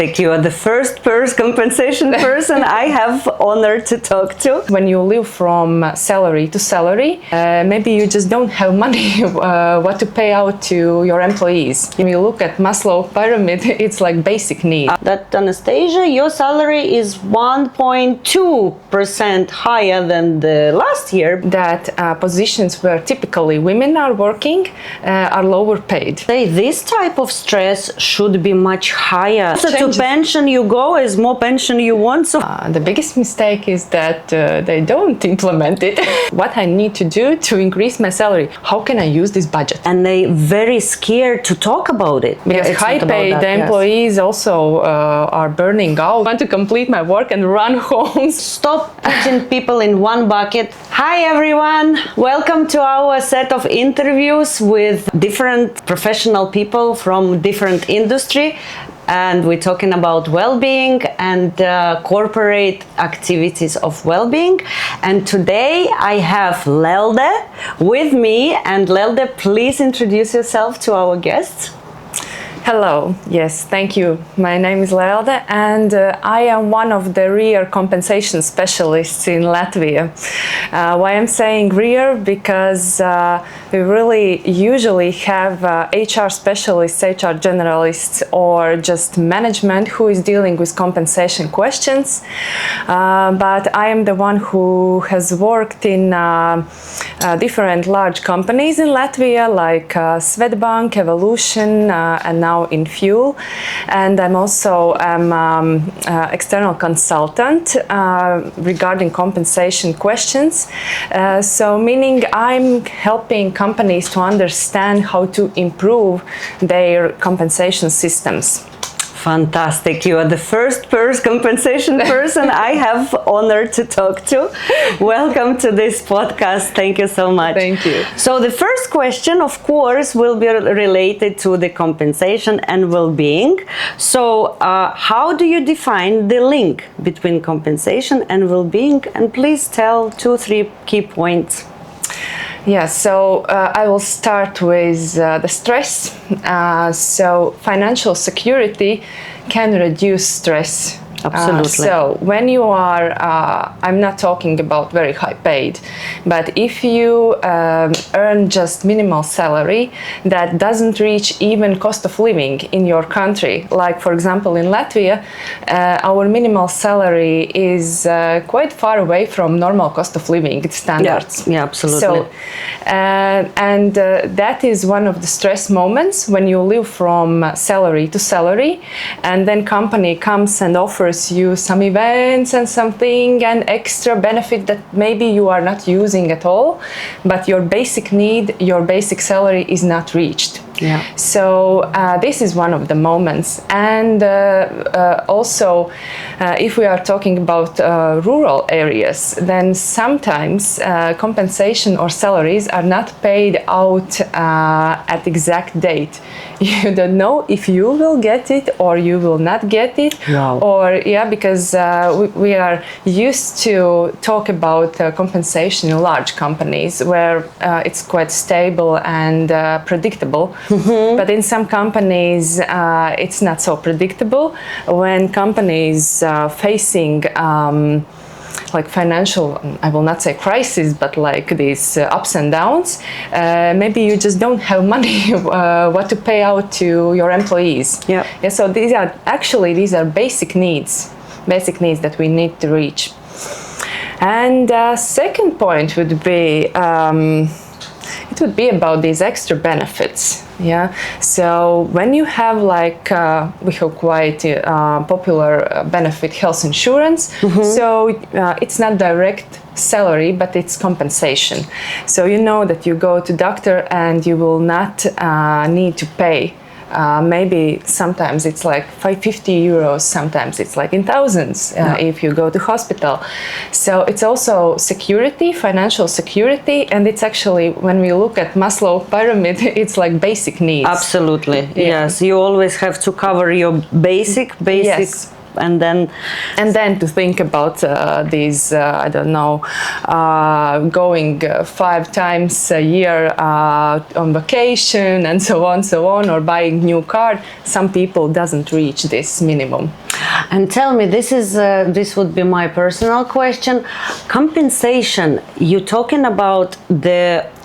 You are the first compensation person I have honor to talk to. When you live from salary to salary, maybe you just don't have money what to pay out to your employees. When you look at Maslow pyramid, it's like basic need. That Anastasia, your salary is 1.2% higher than the last year. That positions where typically women are working are lower paid. This type of stress should be much higher. To pension you go, as more pension you want. So the biggest mistake is that they don't implement it. What I need to do to increase my salary? How can I use this budget? And they very scared to talk about it. Because high-paid employees also are burning out. I want to complete my work and run home. Stop putting people in one bucket. Hi everyone, welcome to our set of interviews with different professional people from different industry. And we're talking about well-being and corporate activities of well-being. And today I have Lelde with me. And Lelde, please introduce yourself to our guests. Hello, yes, thank you. My name is Lelde and I am one of the rear compensation specialists in Latvia. Why I'm saying rear? Because we really usually have HR specialists, HR generalists, or just management who is dealing with compensation questions. But I am the one who has worked in different large companies in Latvia like Swedbank, Evolution, and now in Fuel. And I'm also external consultant regarding compensation questions. So meaning I'm helping companies to understand how to improve their compensation systems. Fantastic. You are the first compensation person I have honor to talk to. Welcome to this podcast. Thank you so much. Thank you. So the first question, of course, will be related to the compensation and well-being. So how do you define the link between compensation and well-being? And please tell 2-3 key points. Yeah, so I will start with the stress. So financial security can reduce stress. Absolutely. So when you are, I'm not talking about very high paid, but if you earn just minimal salary that doesn't reach even cost of living in your country, like for example in Latvia, our minimal salary is quite far away from normal cost of living standards. Yeah, absolutely. So, that is one of the stress moments when you live from salary to salary, and then company comes and offers you some events and something and extra benefit that maybe you are not using at all, but your basic need, your basic salary is not reached. Yeah. So this is one of the moments. And also, if we are talking about rural areas, then sometimes compensation or salaries are not paid out at exact date. You don't know if you will get it or you will not get it. Wow. Or because we are used to talk about compensation in large companies where it's quite stable and predictable. Mm-hmm. But in some companies, it's not so predictable. When companies facing like financial, I will not say crisis, but like these ups and downs, maybe you just don't have money what to pay out to your employees. Yeah. Yeah. So these are basic needs that we need to reach. And second point would be it would be about these extra benefits. Yeah. So when you have like we have quite popular benefit health insurance. Mm-hmm. So it's not direct salary, but it's compensation. So you know that you go to doctor and you will not need to pay. Maybe sometimes it's like 550 euros, sometimes it's like in thousands if you go to hospital. So it's also security, financial security, and it's actually, when we look at Maslow pyramid, it's like basic needs. Absolutely. Yeah. Yes, you always have to cover your basic Yes. and then to think about these, I don't know, going 5 times a year on vacation and so on, or buying new car. Some people doesn't reach this minimum. And tell me, this would be my personal question. Compensation, you talking about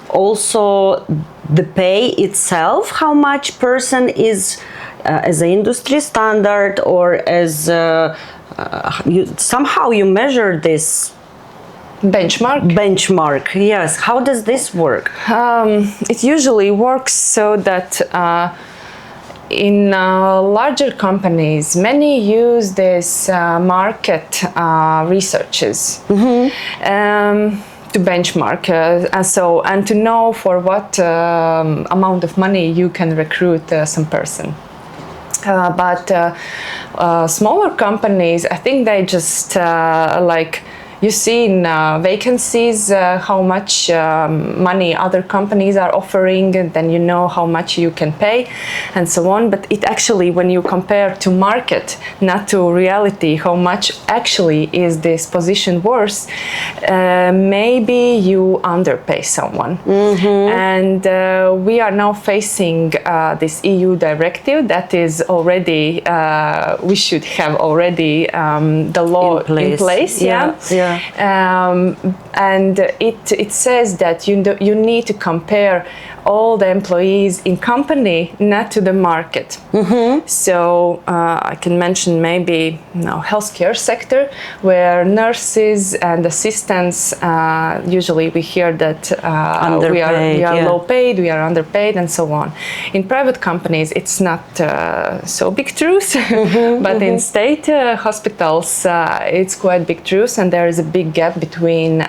also the pay itself, how much person is as an industry standard, or as somehow you measure this benchmark, yes. How does this work? It usually works so that in larger companies, many use this market researches to benchmark, and to know for what amount of money you can recruit some person. But smaller companies, I think they just you see in vacancies how much money other companies are offering, and then you know how much you can pay and so on. But it actually, when you compare to market, not to reality, how much actually is this position worth, maybe you underpay someone. And we are now facing this EU directive that is already, we should have already the law in place. Yeah. And it says that you need to compare all the employees in company, not to the market. So I can mention maybe healthcare sector, where nurses and assistants, usually we hear that we are low paid, we are underpaid, and so on. In private companies, it's not so big truth, but in state hospitals, it's quite big truth, and there is a big gap between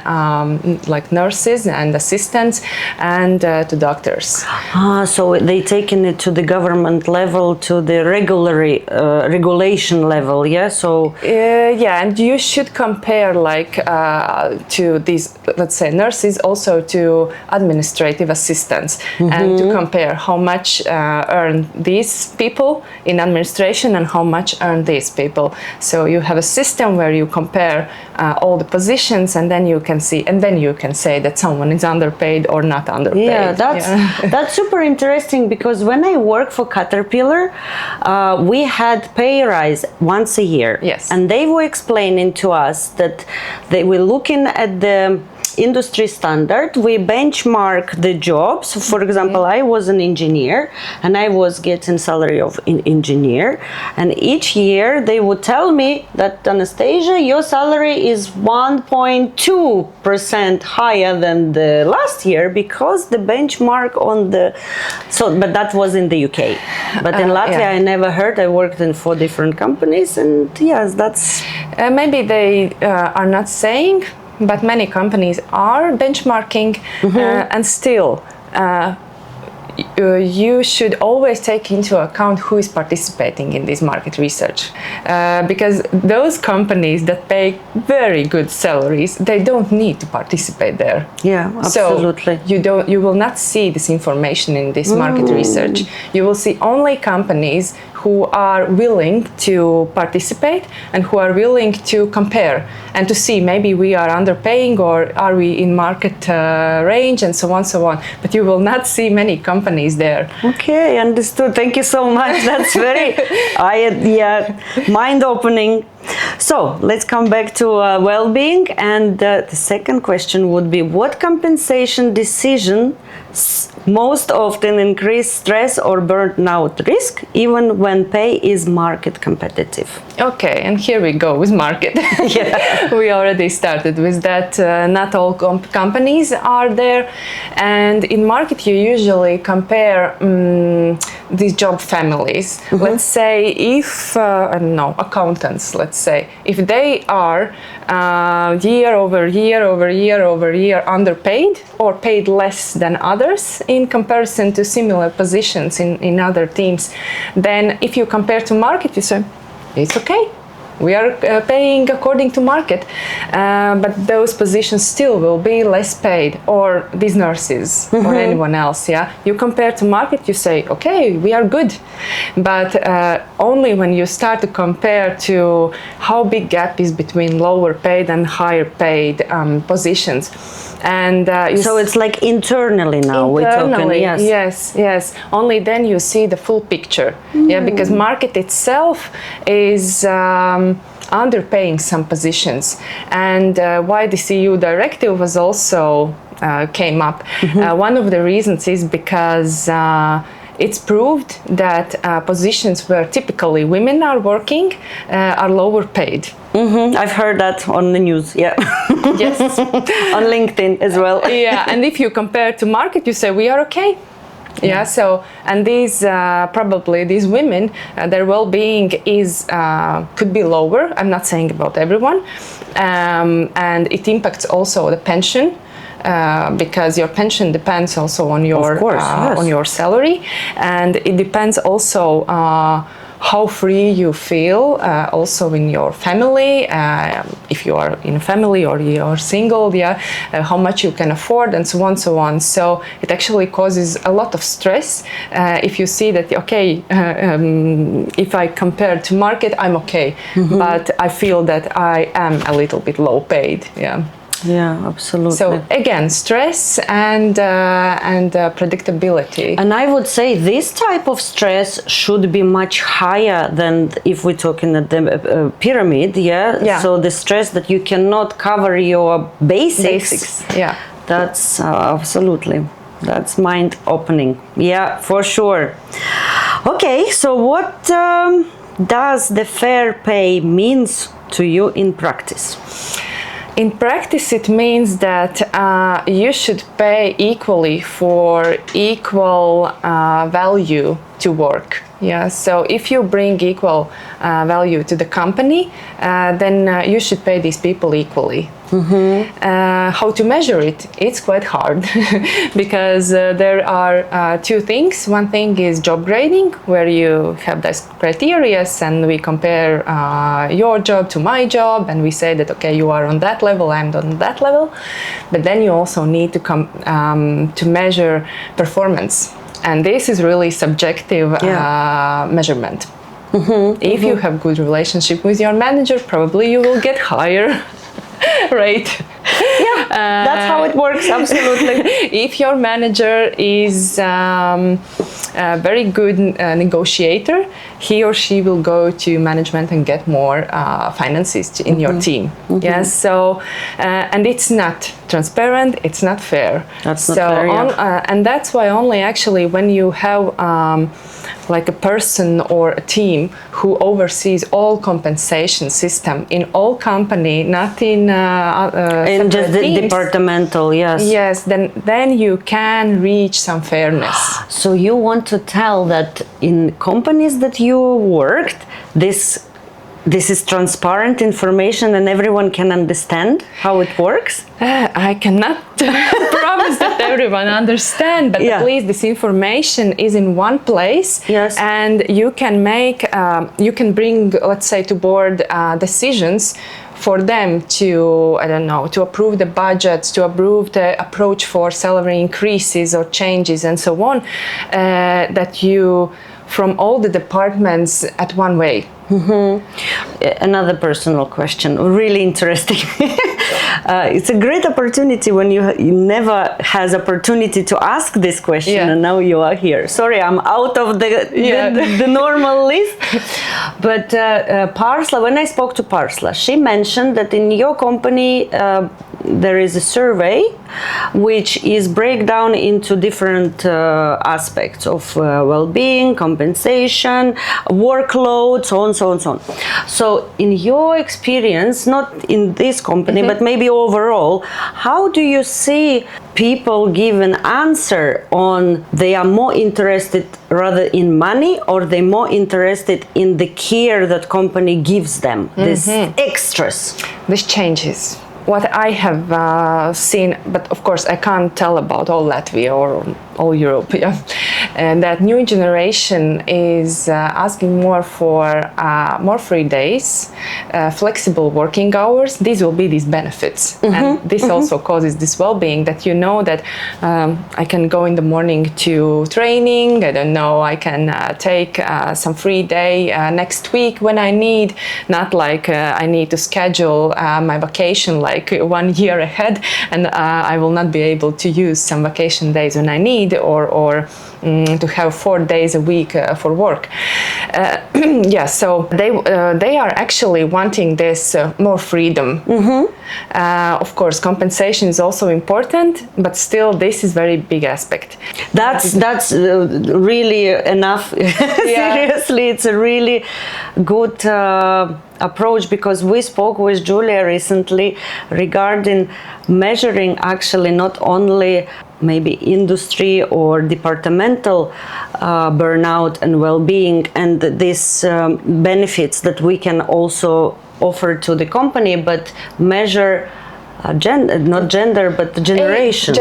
like nurses and assistants and to doctors. So they taken it to the government level, to the regulation level, yeah? So yeah, and you should compare to these, let's say, nurses, also to administrative assistants, and to compare how much earn these people in administration and how much earn these people. So you have a system where you compare all the positions, and then you can see, and then you can say that someone is underpaid or not underpaid. Yeah, that's super interesting, because when I work for Caterpillar, we had pay rise once a year. Yes. And they were explaining to us that they were looking at the industry standard. We benchmark the jobs. For example, I was an engineer and I was getting salary of an engineer, and each year they would tell me that, Anastasia, your salary is 1.2% higher than the last year, because the benchmark on the but that was in the UK. But in Latvia, I never heard. I worked in 4 different companies, and yes, that's maybe they are not saying, but many companies are benchmarking, and still you should always take into account who is participating in this market research, because those companies that pay very good salaries, they don't need to participate there. Yeah, absolutely. So you will not see this information in this market research. You will see only companies who are willing to participate and who are willing to compare and to see, maybe we are underpaying or are we in market range, and so on, so on. But you will not see many companies there. Okay, understood. Thank you so much. That's very mind-opening. So let's come back to well-being, and the second question would be, what compensation decision most often increase stress or burnout risk, even when pay is market competitive? Okay, and here we go with market. We already started with that. Not all companies are there, and in market you usually compare these job families. Let's say if I don't know, accountants, let's say, if they are year over year underpaid or paid less than others in comparison to similar positions in other teams, then if you compare to market, you say it's okay. we are paying according to market, but those positions still will be less paid, or these nurses or anyone else. Yeah, you compare to market, you say, okay, we are good, but only when you start to compare to how big gap is between lower paid and higher paid positions. And so it's like internally now we're talking, yes. Only then you see the full picture. Yeah, because market itself is underpaying some positions, and why this EU directive was also came up. One of the reasons is because it's proved that positions where typically women are working are lower paid. I've heard that on the news, Yes. on LinkedIn as well. Yeah, and if you compare to market, you say we are okay. Yeah, so, and these probably these women, their well-being is could be lower. I'm not saying about everyone, and it impacts also the pension. Because your pension depends also on your on your salary, and it depends also how free you feel also in your family, if you are in a family or you are single, how much you can afford, and so on. So it actually causes a lot of stress if you see that, okay, if I compare to market, I'm okay, but I feel that I am a little bit low paid. Yeah, absolutely. So again, stress and predictability. And I would say this type of stress should be much higher than if we're talking at the pyramid. Yeah. So the stress that you cannot cover your basics. Yeah. That's absolutely. That's mind-opening. Yeah, for sure. Okay, so what does the fair pay means to you in practice? In practice, it means that you should pay equally for equal value to work. Yeah, so if you bring equal value to the company, then you should pay these people equally. How to measure it? It's quite hard because there are two things. One thing is job grading, where you have these criteria and we compare your job to my job, and we say that, okay, you are on that level, I'm on that level. But then you also need to to measure performance. And this is really subjective measurement. If you have good relationship with your manager, probably you will get higher rate. Yeah, that's how it works, absolutely. If your manager is a very good negotiator, he or she will go to management and get more finances in your team. Yes, so and it's not transparent, it's not fair. That's not fair, and that's why only actually when you have like a person or a team who oversees all compensation system in all company, not in just the departmental, yes, then you can reach some fairness. So you want to tell that in companies that you worked, this is transparent information and everyone can understand how it works? I cannot promise that everyone understands, but at least this information is in one place. Yes. And you can make, you can bring, let's say, to board decisions for them to, I don't know, to approve the budgets, to approve the approach for salary increases or changes and so on, that you, from all the departments at one way. Another personal question, really interesting. It's a great opportunity when you never has opportunity to ask this question, and now you are here. Sorry, I'm out of the normal list. But Parsla, when I spoke to Parsla, she mentioned that in your company there is a survey which is breakdown into different aspects of well-being, compensation, workload, so on. So in your experience, not in this company, but maybe overall, how do you see people give an answer on they are more interested rather in money, or they more interested in the care that company gives them, these extras? This changes. What I have seen, but of course I can't tell about all Latvia or all Europe, and that new generation is asking more for more free days, flexible working hours. These will be these benefits, and this also causes this well-being, that you know that I can go in the morning to training. I don't know, I can take some free day next week when I need, not like I need to schedule my vacation like 1 year ahead, and I will not be able to use some vacation days when I need, or to have 4 days a week for work. Yeah, so they are actually wanting this more freedom. Of course, compensation is also important, but still, this is very big aspect. That's really enough. Seriously, it's a really good approach, because we spoke with Julia recently regarding measuring actually not only maybe industry or departmental burnout and well-being and these benefits that we can also offer to the company, but measure not gender, but the generations.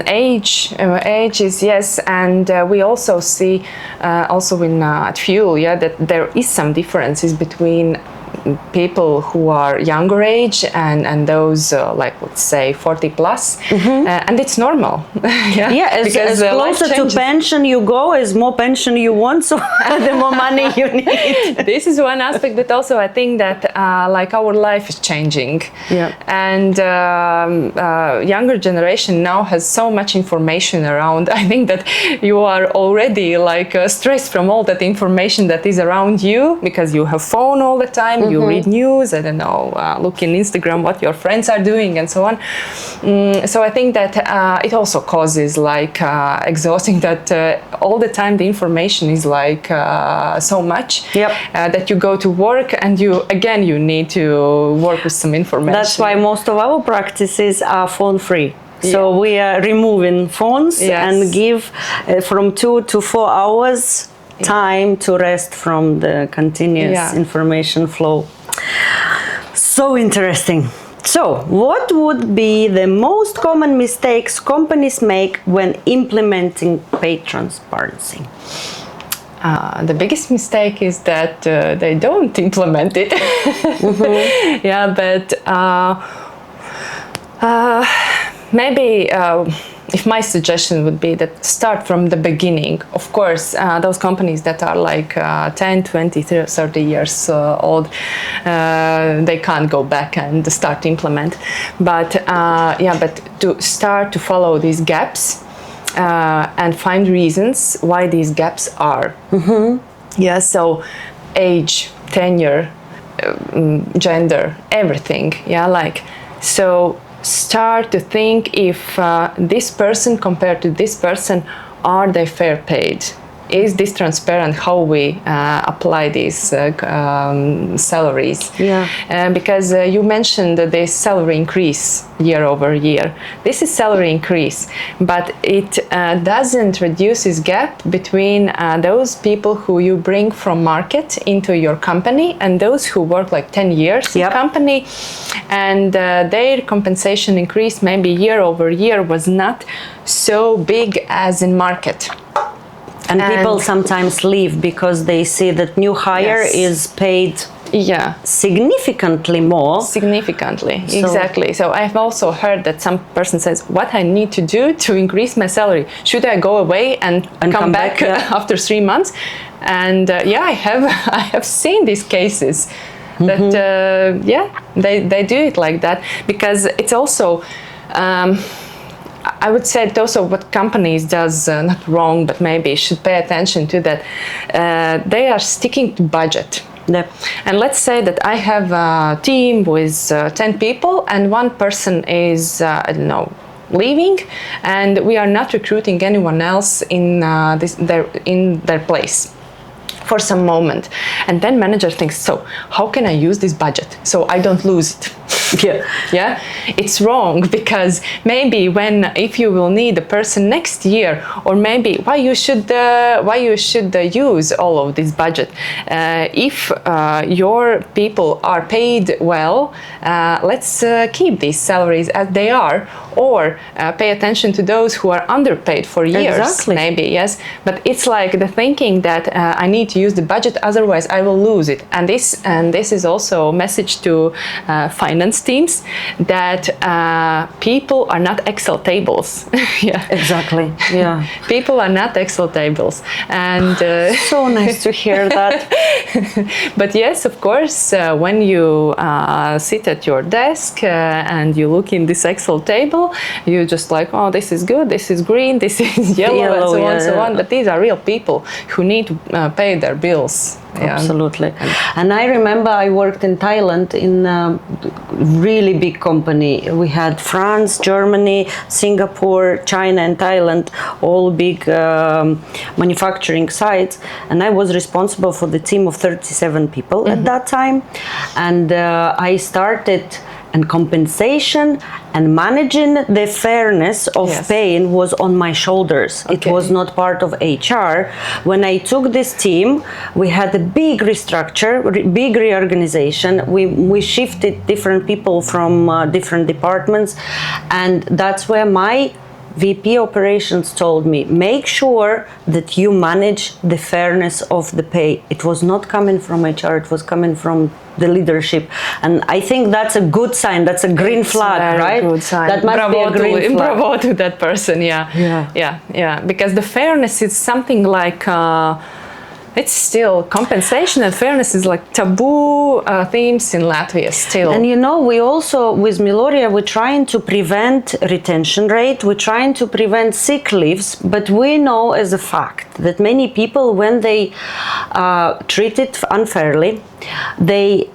Age is, yes, and we also see also in at Fuel, that there is some differences between people who are younger age and those like, let's say 40 plus, and it's normal. Because as closer to pension you go, as more pension you want, so the more money you need. This is one aspect, but also I think that like our life is changing, and younger generation now has so much information around. I think that you are already like stressed from all that information that is around you, because you have phone all the time, you read news, I don't know, look in Instagram what your friends are doing and so on. So I think that it also causes like exhausting, that all the time the information is like so much that you go to work and you need to work with some information. That's why most of our practices are phone free. So we are removing phones and give from 2 to 4 hours time to rest from the continuous information flow. So interesting. So, what would be the most common mistakes companies make when implementing pay transparency? The biggest mistake is that they don't implement it. But maybe if my suggestion would be that start from the beginning. Of course, those companies that are like 10, 20, 30 years old, they can't go back and start implement. But but to start to follow these gaps and find reasons why these gaps are. So age, tenure, gender, everything. So start to think if this person compared to this person, are they fair paid? Is this transparent how we apply these salaries? Because you mentioned this salary increase year over year. This is salary increase, but it doesn't reduce this gap between those people who you bring from market into your company and those who work like 10 years in company, and their compensation increase maybe year over year was not so big as in market. And people sometimes leave because they see that new hire is paid significantly more. Exactly. So I've also heard that some person says, what I need to do to increase my salary? Should I go away and come back after 3 months? And I have seen these cases that they do it like that, because it's also I would say also what companies does not wrong, but maybe should pay attention to that. They are sticking to budget. And let's say that I have a team with 10 people and one person is, I don't know, leaving, and we are not recruiting anyone else in their place for some moment. And then manager thinks, so how can I use this budget so I don't lose it? Yeah, it's wrong, because maybe if you will need a person next year, or maybe why you should use all of this budget. If your people are paid well, let's keep these salaries as they are, or pay attention to those who are underpaid for years. Exactly. Maybe, yes. But it's like the thinking that I need to use the budget, otherwise I will lose it. And this is also a message to finance teams, that people are not Excel tables. Yeah, Exactly. Yeah. people are not Excel tables. And So nice to hear that. but yes, of course, when you sit at your desk and you look in this Excel table, you just like, oh, this is good, this is green, this is yellow, and so on, so on. But these are real people who need to pay their bills. Yeah. Absolutely. And I remember I worked in Thailand in a really big company. We had France, Germany, Singapore, China, and Thailand, all big manufacturing sites. And I was responsible for the team of 37 people at that time. And I started, and compensation and managing the fairness of paying was on my shoulders. It was not part of HR. When I took this team, we had a big restructure, big reorganization. We shifted different people from different departments, and that's where my VP operations told me, make sure that you manage the fairness of the pay. It was not coming from HR, it was coming from the leadership. And I think that's a good sign, that's a green flag, right? Good sign. That must be a green flag. Bravo to that person, yeah. Because the fairness is something like, it's still compensation and fairness is like taboo themes in Latvia still. And you know, we also, with Meloria, we're trying to prevent retention rate, we're trying to prevent sick leaves, but we know as a fact that many people, when they treated unfairly, they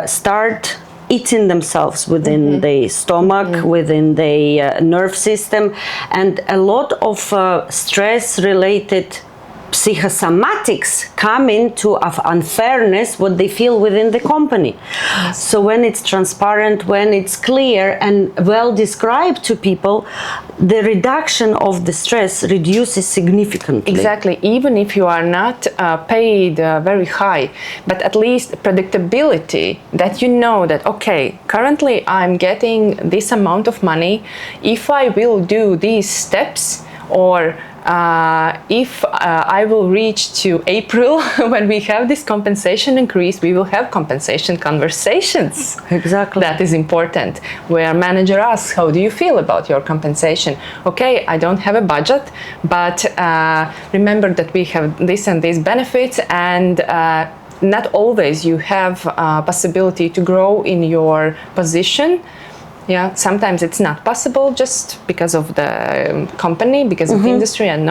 start eating themselves within the stomach, within the nerve system, and a lot of stress-related psychosomatics come into of unfairness what they feel within the company. So when it's transparent, when it's clear and well described to people, the reduction of the stress reduces significantly. Exactly, even if you are not paid very high, but at least predictability, that you know that, okay, currently I'm getting this amount of money. If I will do these steps, or if I will reach to April when we have this compensation increase, we will have compensation conversations. Exactly. That is important. Where manager asks, how do you feel about your compensation? Okay, I don't have a budget, but remember that we have this and these benefits, and not always you have possibility to grow in your position. Yeah, sometimes it's not possible just because of the company, because of the industry, and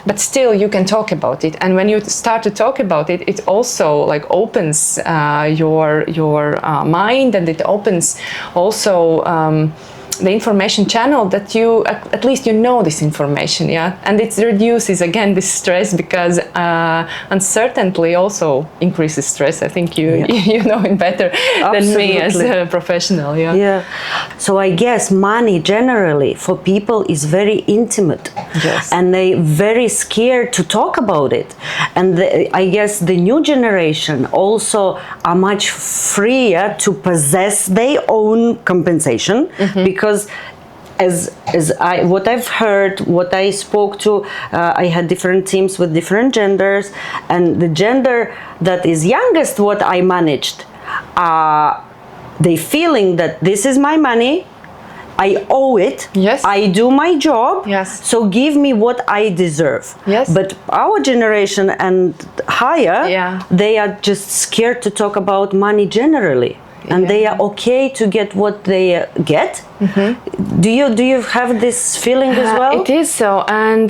but still you can talk about it. And when you start to talk about it, it also like opens your mind, and it opens also the information channel that you at least you know this information, and it reduces again this stress, because uncertainty also increases stress. I think you you know it better than me as a professional. So I guess money generally for people is very intimate, and they very scared to talk about it. And I guess the new generation also are much freer to possess their own compensation, because what I've heard, what I spoke to, I had different teams with different genders, and the gender that is youngest, what I managed, they feeling that this is my money, I owe it, I do my job, so give me what I deserve. But our generation and higher, they are just scared to talk about money generally. And they are okay to get what they get. Do you have this feeling as well? It is so, and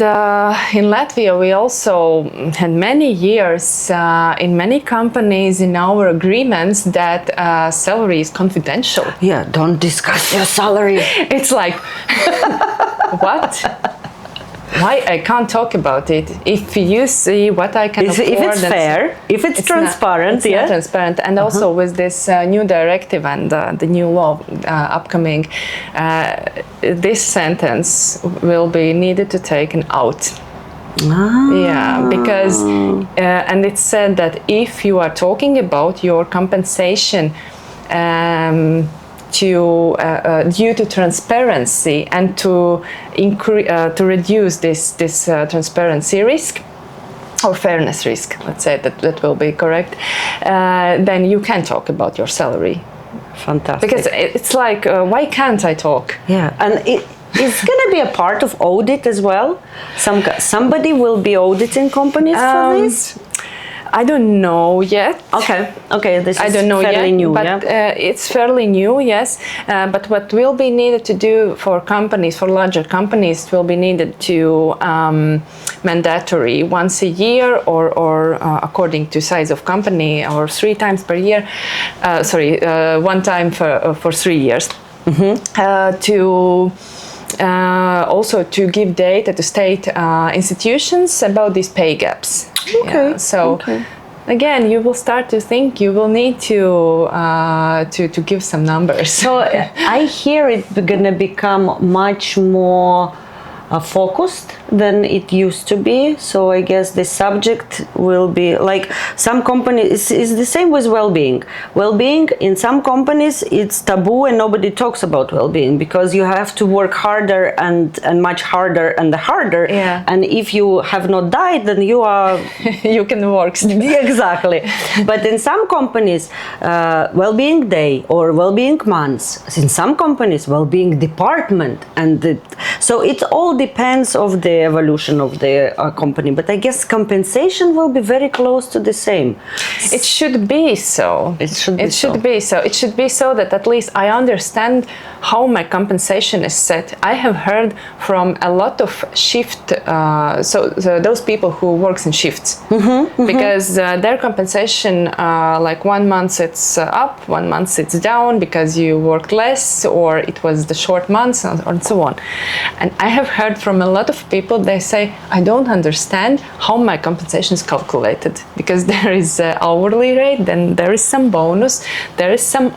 in Latvia we also had many years in many companies in our agreements that salary is confidential. Yeah, don't discuss your salary. It's like, what? why I can't talk about it? If you see what I can afford, if it's fair, if it's transparent, not transparent, and also with this new directive and the new law upcoming, this sentence will be needed to taken out. Yeah, because and it said that if you are talking about your compensation due to transparency and to reduce this transparency risk or fairness risk, let's say that will be correct, then you can talk about your salary. Fantastic. Because it's like, why can't I talk? Yeah, and it's going to be a part of audit as well. Somebody will be auditing companies for this. I don't know yet. Okay. This is fairly new, but it's fairly new, yes. But what will be needed to do for companies, for larger companies, will be needed to mandatory once a year, or according to size of company, or 3 times per year. 1 time for 3 years. To also to give data to state institutions about these pay gaps. Okay. Yeah, so again, you will start to think you will need to give some numbers. So I hear it's going to become much more focused than it used to be. So I guess the subject will be like some companies, it's the same with well-being. Well-being in some companies, it's taboo and nobody talks about well-being because you have to work harder and much harder and harder. Yeah. And if you have not died, then you are... you can work still. Exactly. But in some companies, well-being day or well-being months. In some companies, well-being department. So it all depends of the evolution of the company, but I guess compensation will be very close to the same. It should be so. It should be so. It should be so that at least I understand how my compensation is set. I have heard from a lot of shift, so those people who works in shifts, because their compensation, like 1 month it's up, 1 month it's down because you worked less or it was the short months and so on. And I have heard from a lot of people, they say, I don't understand how my compensation is calculated, because there is an hourly rate, then there is some bonus, there is some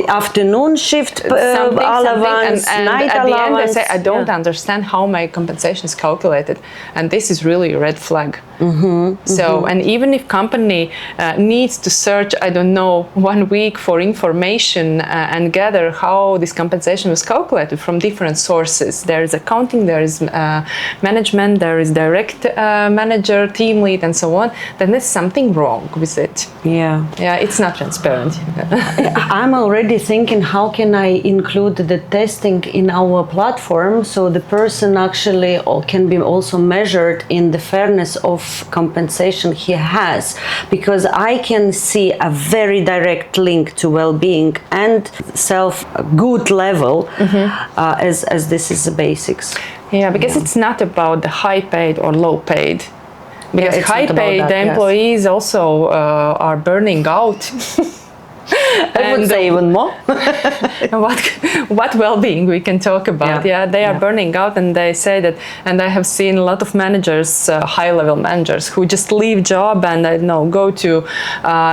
afternoon shift allowance, and night at allowance. The end they say, I don't understand how my compensation is calculated, and this is really a red flag. And even if company needs to search, I don't know, 1 week for information and gather how this compensation was calculated from different sources. There is accounting, there is management, there is direct manager, team lead, and so on. Then there's something wrong with it. Yeah, it's not transparent. I'm already thinking, how can I include the testing in our platform so the person actually can be also measured in the fairness of compensation he has, because I can see a very direct link to well-being and self-good level as this is the basics. Yeah, because it's not about the high paid or low paid. Because high paid employees also are burning out. I would say even more. what well-being we can talk about. They are burning out, and they say that, and I have seen a lot of managers, high-level managers, who just leave job and I don't know, go to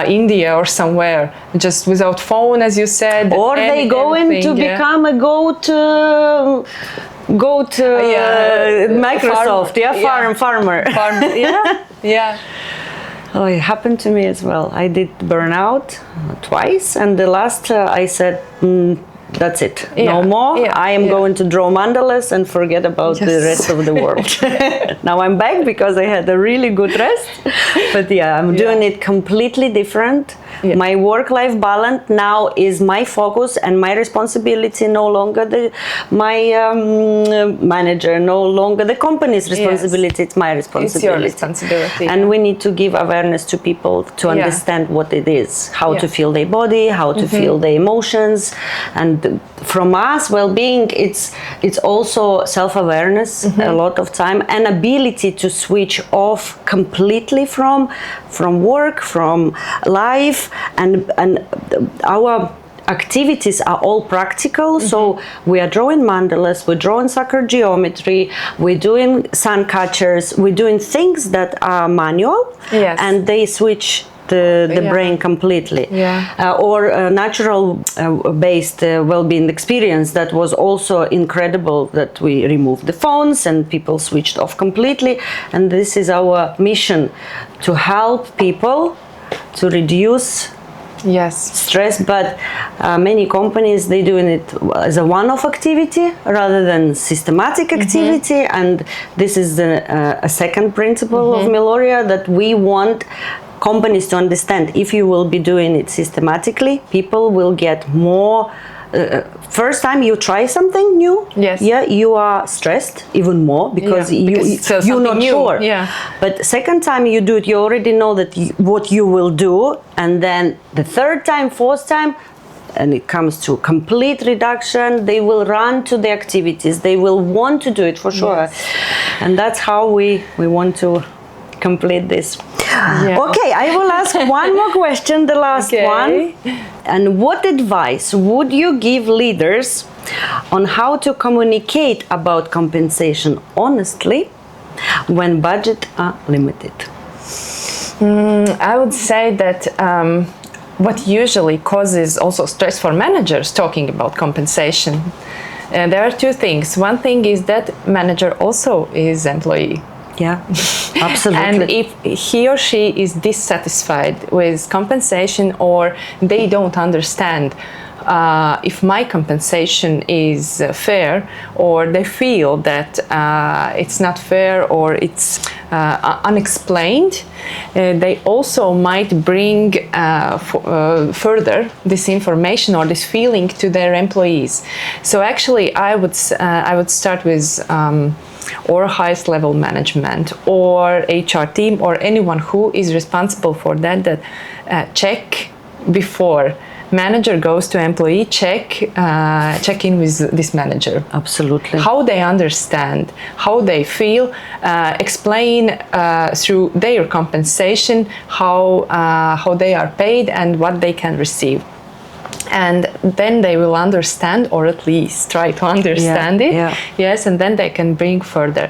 India or somewhere just without phone, as you said, or they go in to become a goat Microsoft, farmer. Yeah. Oh, it happened to me as well. I did Burnout twice, and the last I said, that's it, no more. I am going to draw mandalas and forget about the rest of the world. Now I'm back because I had a really good rest, but I'm doing it completely different. My work-life balance now is my focus and my responsibility, no longer my manager, no longer the company's responsibility. It's my responsibility. It's your responsibility. And we need to give awareness to people to understand what it is, how to feel their body, how to feel their emotions. And from us, well-being, it's also self-awareness a lot of time, and ability to switch off completely from work, from life, and our activities are all practical. So we are drawing mandalas, we're drawing sacred geometry, we're doing sun catchers, we're doing things that are manual, and they switch the brain completely. Or a natural based well-being experience that was also incredible, that we removed the phones and people switched off completely. And this is our mission, to help people to reduce stress, but many companies, they doing it as a one-off activity rather than systematic activity. And this is a second principle of Meloria, that we want companies to understand. If you will be doing it systematically, people will get more. First time you try something new, you are stressed even more because you're not sure. But second time you do it, you already know that what you will do, and then the third time, fourth time, and it comes to complete reduction, they will run to the activities, they will want to do it for sure. And that's how we want to complete this. Okay, I will ask one more question, the last one. And what advice would you give leaders on how to communicate about compensation honestly when budgets are limited? I would say that what usually causes also stress for managers talking about compensation, there are two things. One thing is that manager also is employee. Absolutely. And if he or she is dissatisfied with compensation, or they don't understand if my compensation is fair, or they feel that it's not fair or it's unexplained, they also might bring further this information or this feeling to their employees. So actually I would start with or highest level management or HR team or anyone who is responsible for that check before manager goes to employee, check in with this manager. Absolutely. How they understand, how they feel, explain through their compensation how they are paid and what they can receive. And then they will understand, or at least try to understand it. Yes, and then they can bring further.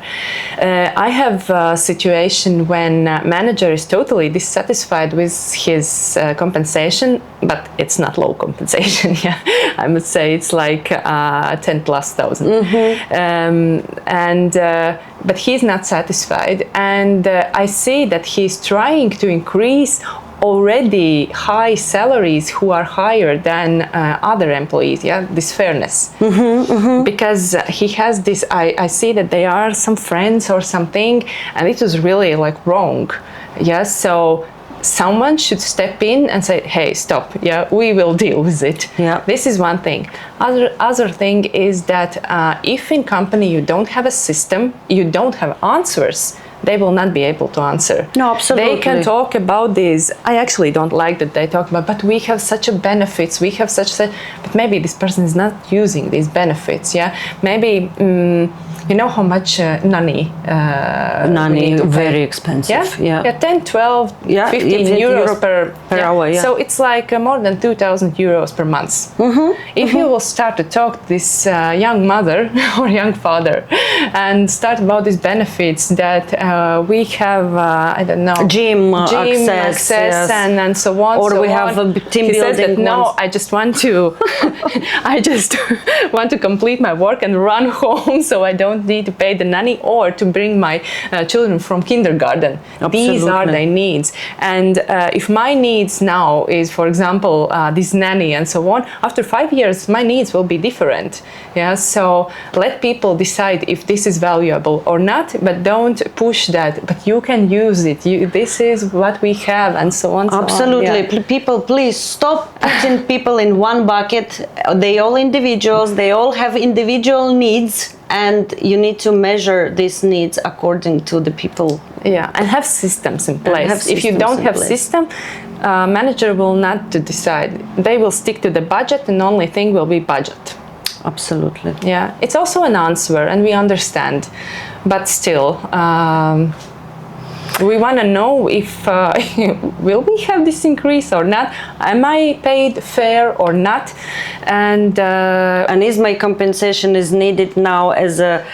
I have a situation when manager is totally dissatisfied with his compensation, but it's not low compensation. I would say it's like 10,000+. But he's not satisfied, and I see that he's trying to increase already high salaries who are higher than other employees, this fairness. Because he has this, I see that they are some friends or something, and it was really like wrong. So someone should step in and say, hey, stop, we will deal with it. This is one thing. Other thing is that if in company you don't have a system, you don't have answers, they will not be able to answer. No, absolutely. They can talk about this. I actually don't like that they talk about, but we have such a benefits, we have such a, but maybe this person is not using these benefits. Maybe you know how much nanny very expensive. 10, 12, 15 euros per hour. So it's like more than 2,000 euros per month. If you will start to talk to this young mother or young father and start about these benefits that we have, I don't know, gym access and so on. Or so we have a team building. Says that, no, I just want to, want to complete my work and run home, so I don't need to pay the nanny or to bring my children from kindergarten. Absolutely. These are their needs. And if my needs now is, for example, this nanny and so on, after 5 years, my needs will be different. So let people decide if this is valuable or not, but don't push that. But you can use it. This is what we have, and so on. Absolutely. People, please stop putting people in one bucket. They all individuals. They all have individual needs, and you need to measure these needs according to the people. And have systems in place. If you don't have system, manager will not decide. They will stick to the budget, and the only thing will be budget. Absolutely. It's also an answer, and we understand, but still. We want to know if will we have this increase or not? Am I paid fair or not? And is my compensation is needed now as a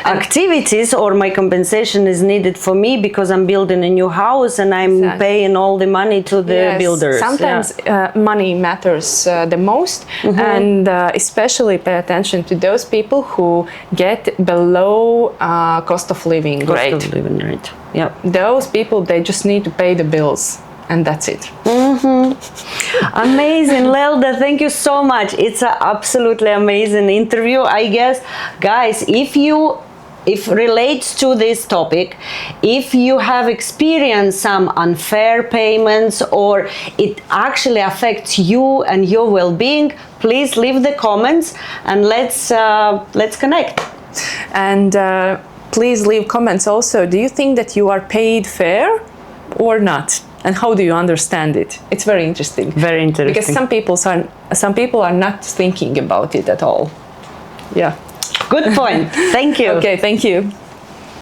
activities, or my compensation is needed for me because I'm building a new house and I'm paying all the money to the builders. Sometimes money matters the most, and especially pay attention to those people who get below cost of living rate. Cost of living rate. Yeah. Those people, they just need to pay the bills. And that's it. Amazing, Lelde. Thank you so much. It's an absolutely amazing interview. I guess, guys, if relates to this topic, if you have experienced some unfair payments or it actually affects you and your well-being, please leave the comments and let's connect. And please leave comments also. Do you think that you are paid fair or not? And how do you understand it? It's very interesting. Very interesting. Because some people are not thinking about it at all. Yeah. Good point. Thank you. Okay, thank you.